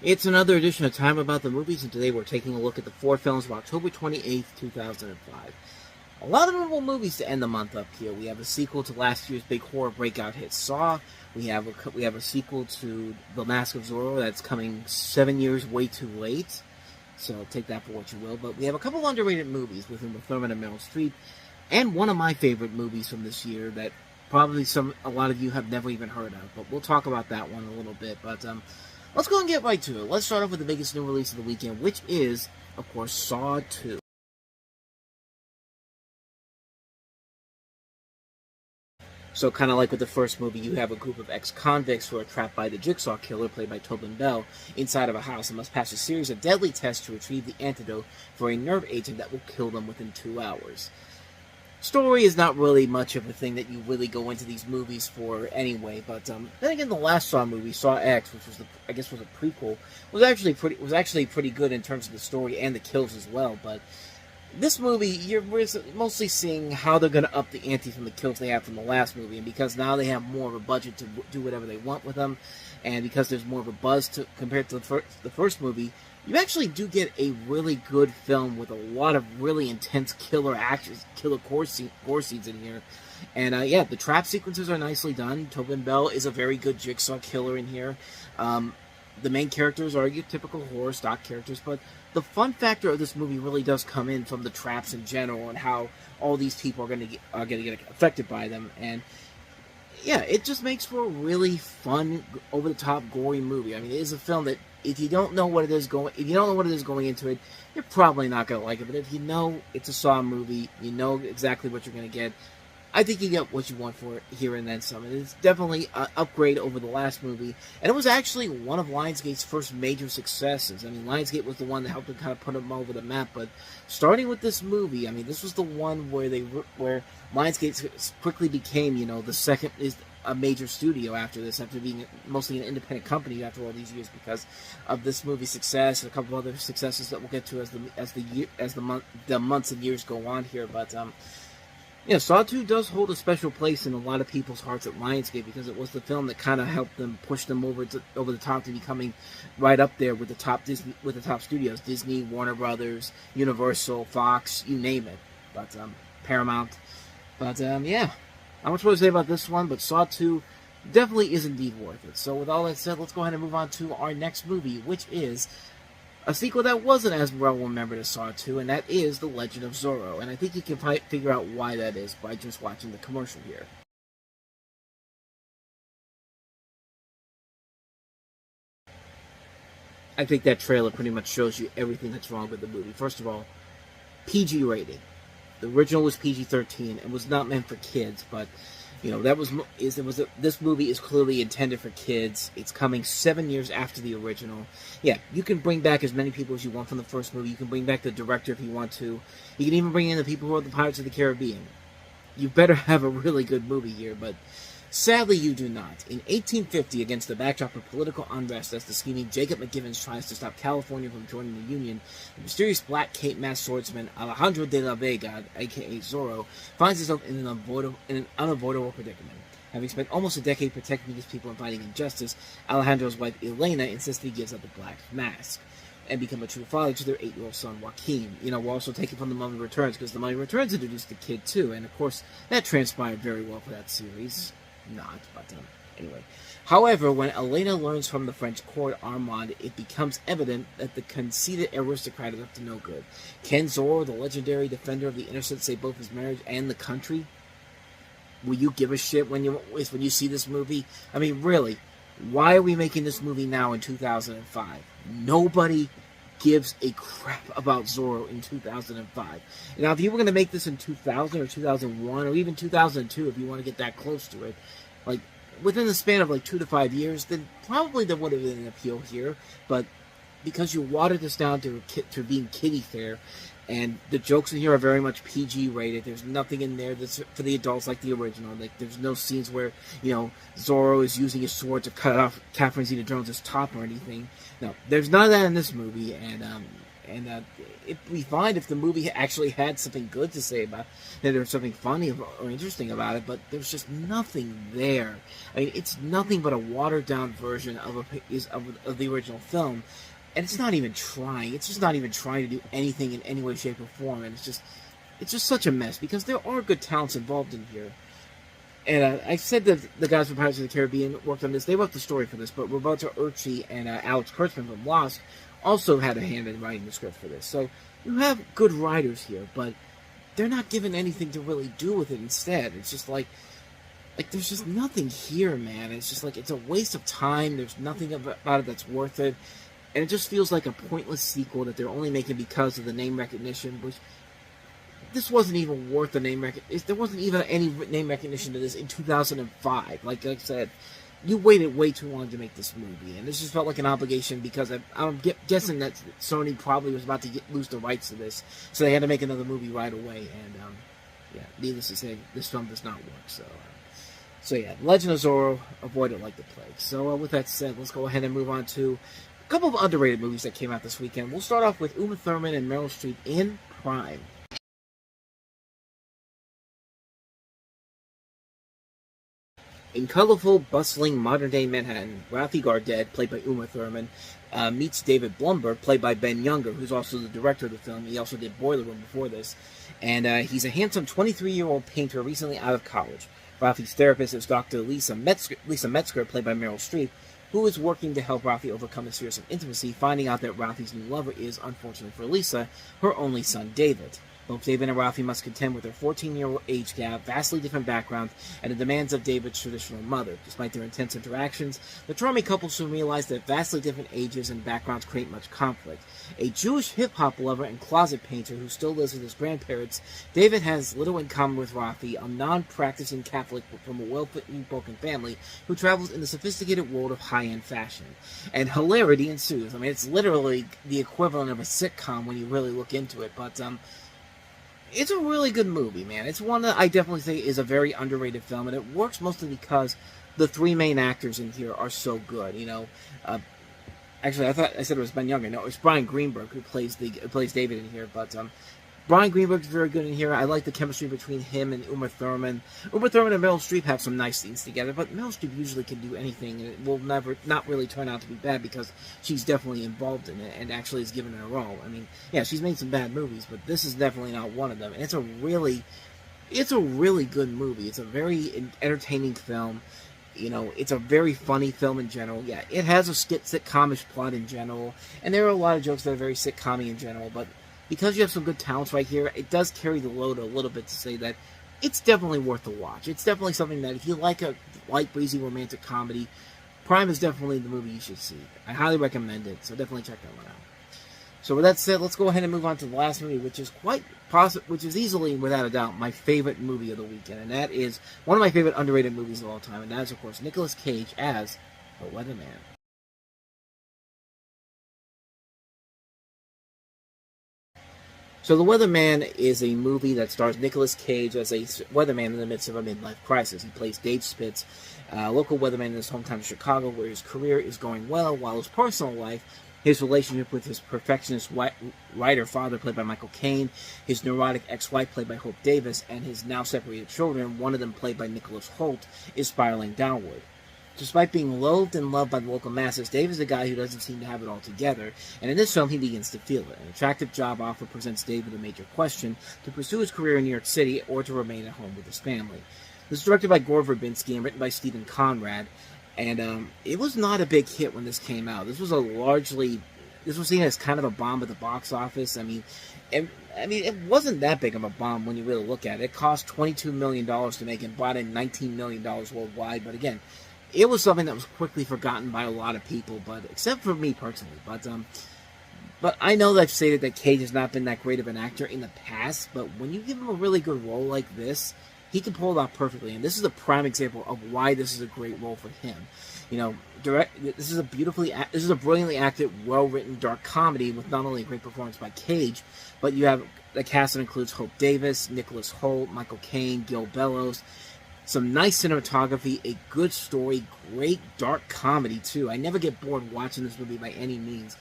It's another edition of Time About the Movies, and today we're taking a look at the four films of October 28th, 2005. A lot of notable movies to end the month up here. We have a sequel to last year's big horror breakout hit Saw. We have a sequel to The Mask of Zorro that's coming 7 years way too late. So take that for what you will. But we have a couple underrated movies with Uma Thurman and Meryl Streep, and one of my favorite movies from this year that probably a lot of you have never even heard of. But we'll talk about that one a little bit. But let's go and get right to it. Let's start off with the biggest new release of the weekend, which is, of course, Saw 2. So kind of like with the first movie, you have a group of ex-convicts who are trapped by the Jigsaw Killer, played by Tobin Bell, inside of a house and must pass a series of deadly tests to retrieve the antidote for a nerve agent that will kill them within 2 hours. Story is not really much of a thing that you really go into these movies for anyway, but then again, the last Saw movie, Saw X, which was was a prequel, was actually pretty good in terms of the story and the kills as well. But this movie, you're mostly seeing how they're going to up the ante from the kills they had from the last movie, and because now they have more of a budget to do whatever they want with them, and because there's more of a buzz compared to the first movie, you actually do get a really good film with a lot of really intense killer gore scenes in here. And yeah, the trap sequences are nicely done. Tobin Bell is a very good Jigsaw Killer in here. The main characters are your typical horror stock characters, but the fun factor of this movie really does come in from the traps in general and how all these people are going to get affected by them. And yeah, it just makes for a really fun, over-the-top, gory movie. I mean, it is a film that if you don't know what it is going into it, you're probably not going to like it. But if you know it's a Saw movie, you know exactly what you're going to get, I think you get what you want for it here and then some. It's definitely an upgrade over the last movie, and it was actually one of Lionsgate's first major successes. I mean, Lionsgate was the one that helped them kind of put them over the map, but starting with this movie, I mean, this was the one where Lionsgate quickly became, the second is a major studio after this, after being mostly an independent company after all these years, because of this movie's success and a couple of other successes that we'll get to as the months and years go on here. But Saw 2 does hold a special place in a lot of people's hearts at Lionsgate because it was the film that kind of helped them push them over the top to becoming right up there with the top studios: Disney, Warner Brothers, Universal, Fox, you name it. But Paramount. But yeah, not much more to say about this one. But Saw 2 definitely is indeed worth it. So with all that said, let's go ahead and move on to our next movie, which is a sequel that wasn't as well remembered as Saw 2, and that is The Legend of Zorro. And I think you can figure out why that is by just watching the commercial here. I think that trailer pretty much shows you everything that's wrong with the movie. First of all, PG rated. The original was PG-13 and was not meant for kids, but this movie is clearly intended for kids. It's coming 7 years after the original. Yeah, you can bring back as many people as you want from the first movie. You can bring back the director if you want to. You can even bring in the people who are the Pirates of the Caribbean. You better have a really good movie here, but sadly you do not. In 1850, against the backdrop of political unrest as the scheming Jacob McGivens tries to stop California from joining the Union, the mysterious black cape masked swordsman Alejandro de la Vega, aka Zorro, finds himself in an unavoidable predicament. Having spent almost a decade protecting his people and fighting injustice, Alejandro's wife Elena insists he gives up the black mask and become a true father to their 8-year-old son Joaquin. We're also taking from The Mummy Returns, because The Mummy Returns introduced the kid too, and of course that transpired very well for that series. Not, but anyway. However, when Elena learns from the French court Armand, it becomes evident that the conceited aristocrat is up to no good. Can Zorro, the legendary defender of the innocent, save both his marriage and the country? Will you give a shit when you see this movie? I mean, really, why are we making this movie now in 2005? Nobody gives a crap about Zorro in 2005. Now, if you were going to make this in 2000 or 2001 or even 2002, if you want to get that close to it, like within the span of like 2 to 5 years, then probably there would have been an appeal here. But because you watered this down to being kiddie fair, and the jokes in here are very much PG rated. There's nothing in there that's for the adults like the original. Like, there's no scenes where, Zorro is using his sword to cut off Catherine Zeta-Jones' top or anything. No, there's none of that in this movie, and And it'd be fine if the movie actually had something good to say about it, or something funny or interesting about it, but there's just nothing there. I mean, it's nothing but a watered-down version of the original film, and it's not even trying. It's just not even trying to do anything in any way, shape, or form, and it's just such a mess, because there are good talents involved in here. And I said that the guys from Pirates of the Caribbean worked on this. They wrote the story for this, but Roberto Urchi and Alex Kurtzman from Lost also had a hand in writing the script for this. So you have good writers here, but they're not given anything to really do with it instead. It's just like there's just nothing here, man. It's just like, it's a waste of time. There's nothing about it that's worth it. And it just feels like a pointless sequel that they're only making because of the name recognition, which... This wasn't even worth the name recognition. There wasn't even any name recognition to this in 2005. Like I said, you waited way too long to make this movie, and this just felt like an obligation, because I'm guessing that Sony probably was about to lose the rights to this, so they had to make another movie right away. And yeah, needless to say, this film does not work. So yeah, Legend of Zorro, avoid it like the plague. So with that said, let's go ahead and move on to a couple of underrated movies that came out this weekend. We'll start off with Uma Thurman and Meryl Streep in Prime. In colorful, bustling, modern-day Manhattan, Ralphie Gardet, played by Uma Thurman, meets David Blumberg, played by Ben Younger, who's also the director of the film. He also did Boiler Room before this. And he's a handsome 23-year-old painter recently out of college. Ralphie's therapist is Dr. Lisa Metzger, played by Meryl Streep, who is working to help Ralphie overcome his fears of intimacy, finding out that Ralphie's new lover is, unfortunately for Lisa, her only son, David. Both David and Ralphie must contend with their 14-year-old age gap, vastly different backgrounds, and the demands of David's traditional mother. Despite their intense interactions, the charming couple soon realize that vastly different ages and backgrounds create much conflict. A Jewish hip-hop lover and closet painter who still lives with his grandparents, David has little in common with Ralphie, a non-practicing Catholic from a well-put-in broken family who travels in the sophisticated world of high-end fashion. And hilarity ensues. I mean, it's literally the equivalent of a sitcom when you really look into it, but it's a really good movie, man. It's one that I definitely think is a very underrated film, and it works mostly because the three main actors in here are so good. You know, actually, I said it was Ben Younger. No, it's Brian Greenberg who plays David in here. But Brian Greenberg is very good in here. I like the chemistry between him and Uma Thurman. Uma Thurman and Meryl Streep have some nice scenes together, but Meryl Streep usually can do anything, and it will not really turn out to be bad, because she's definitely involved in it and actually is given her a role. I mean, yeah, she's made some bad movies, but this is definitely not one of them. And it's a really good movie. It's a very entertaining film. You know, it's a very funny film in general. Yeah, it has a sitcomish plot in general, and there are a lot of jokes that are very sitcom-y in general, but because you have some good talents right here, it does carry the load a little bit to say that it's definitely worth a watch. It's definitely something that if you like a light, breezy, romantic comedy, Prime is definitely the movie you should see. I highly recommend it, so definitely check that one out. So with that said, let's go ahead and move on to the last movie, which is easily, without a doubt, my favorite movie of the weekend, and that is one of my favorite underrated movies of all time, and that is, of course, Nicolas Cage as the Weatherman. So The Weatherman is a movie that stars Nicolas Cage as a weatherman in the midst of a midlife crisis. He plays Dave Spitz, a local weatherman in his hometown of Chicago, where his career is going well, while his personal life, his relationship with his perfectionist writer father, played by Michael Caine, his neurotic ex-wife, played by Hope Davis, and his now separated children, one of them played by Nicholas Hoult, is spiraling downward. Despite being loathed and loved by the local masses, Dave is a guy who doesn't seem to have it all together, and in this film he begins to feel it. An attractive job offer presents Dave with a major question: to pursue his career in New York City or to remain at home with his family. This is directed by Gore Verbinski and written by Stephen Conrad, and it was not a big hit when this came out. This was seen as kind of a bomb at the box office. I mean, it wasn't that big of a bomb when you really look at it. It cost $22 million to make and brought in $19 million worldwide, but again, it was something that was quickly forgotten by a lot of people, but except for me personally. But I know that I've stated that Cage has not been that great of an actor in the past, but when you give him a really good role like this, he can pull it off perfectly. And this is a prime example of why this is a great role for him. You know, this is a brilliantly acted, well-written dark comedy with not only a great performance by Cage, but you have the cast that includes Hope Davis, Nicholas Hoult, Michael Caine, Gil Bellows. Some nice cinematography, a good story, great dark comedy too. I never get bored watching this movie by any means.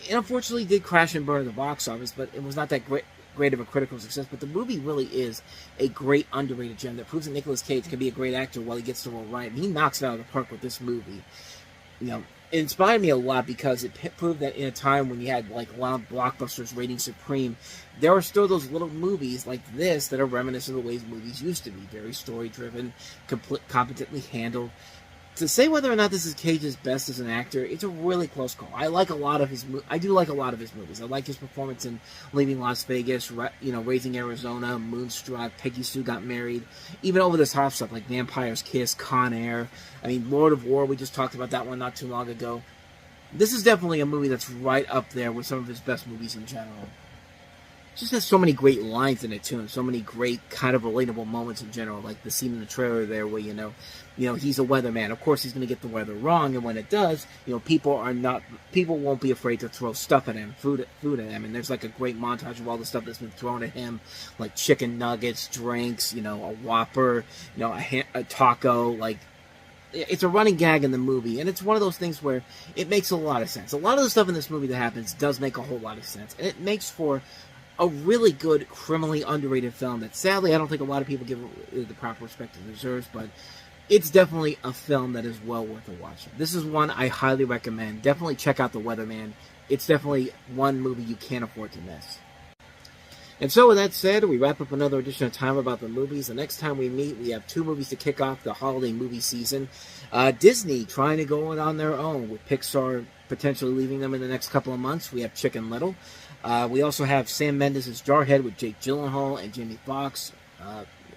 it unfortunately did crash and burn at the box office, but it was not that great of a critical success. But the movie really is a great underrated gem that proves that Nicolas Cage can be a great actor while he gets the role right. And he knocks it out of the park with this movie. You know, it inspired me a lot because it proved that in a time when you had like a lot of blockbusters reigning supreme, there are still those little movies like this that are reminiscent of the ways movies used to be. Very story-driven, competently handled. To say whether or not this is Cage's best as an actor, it's a really close call. I like a lot of his. I do like a lot of his movies. I like his performance in Leaving Las Vegas, Raising Arizona, Moonstruck, Peggy Sue Got Married, even over this hot stuff like Vampire's Kiss, Con Air. I mean, Lord of War. We just talked about that one not too long ago. This is definitely a movie that's right up there with some of his best movies in general. It just has so many great lines in it too, and so many great kind of relatable moments in general, like the scene in the trailer there where he's a weatherman. Of course, he's going to get the weather wrong, and when it does, people won't be afraid to throw stuff at him, food at him. And there's like a great montage of all the stuff that's been thrown at him, like chicken nuggets, drinks, a Whopper, a taco, like. It's a running gag in the movie, and it's one of those things where it makes a lot of sense. A lot of the stuff in this movie that happens does make a whole lot of sense, and it makes for a really good, criminally underrated film that sadly I don't think a lot of people give it the proper respect it deserves, but it's definitely a film that is well worth a watch. This is one I highly recommend. Definitely check out The Weatherman. It's definitely one movie you can't afford to miss. And so with that said, we wrap up another edition of Time About the Movies. The next time we meet, we have 2 movies to kick off the holiday movie season. Disney trying to go it on their own, with Pixar potentially leaving them in the next couple of months. We have Chicken Little. We also have Sam Mendes' Jarhead with Jake Gyllenhaal and Jamie Foxx.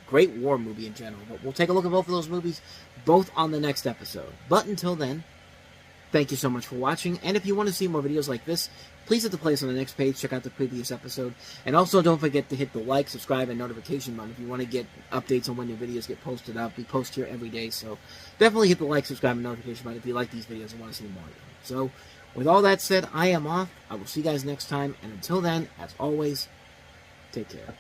Great war movie in general. But we'll take a look at both of those movies, both on the next episode. But until then, thank you so much for watching. And if you want to see more videos like this, please hit the playlist on the next page. Check out the previous episode. And also don't forget to hit the like, subscribe, and notification button if you want to get updates on when new videos get posted up. We post here every day, so definitely hit the like, subscribe, and notification button if you like these videos and want to see more of them. So, with all that said, I am off. I will see you guys next time. And until then, as always, take care.